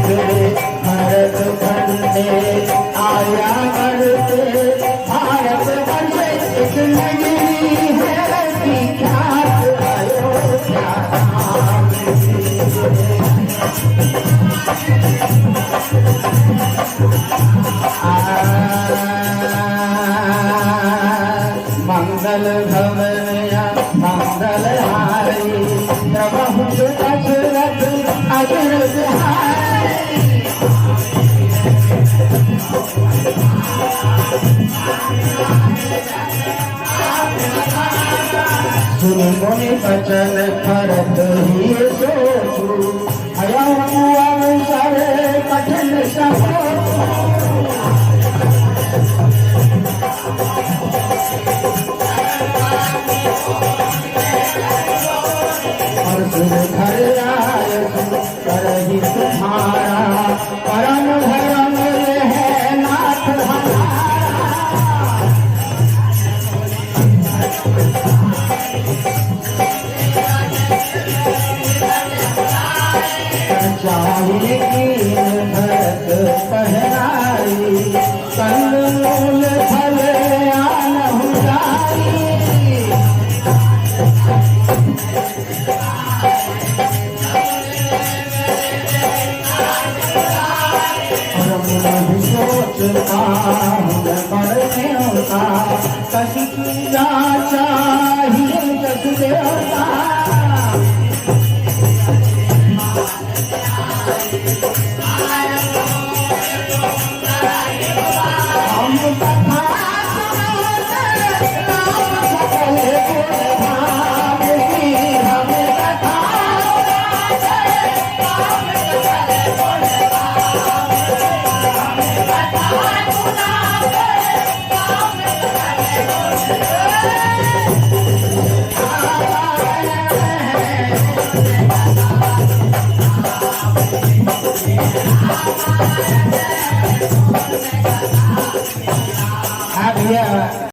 भरत खंडे आया करते भारत वर्ष एक नगरी है विख्यात अयोध्या मंगल भवनया मंगल हारी प्रभु दशरथ अजर बिहारी सुन मुनि बचन भरत ही सोचू अवसर कठिन सहो घर आय करही तुम्हारा परम धर्म है नाथ चाहिए की भरत पहनाई कंदमूल फल आनहु जाई सोचता हूँ कसी की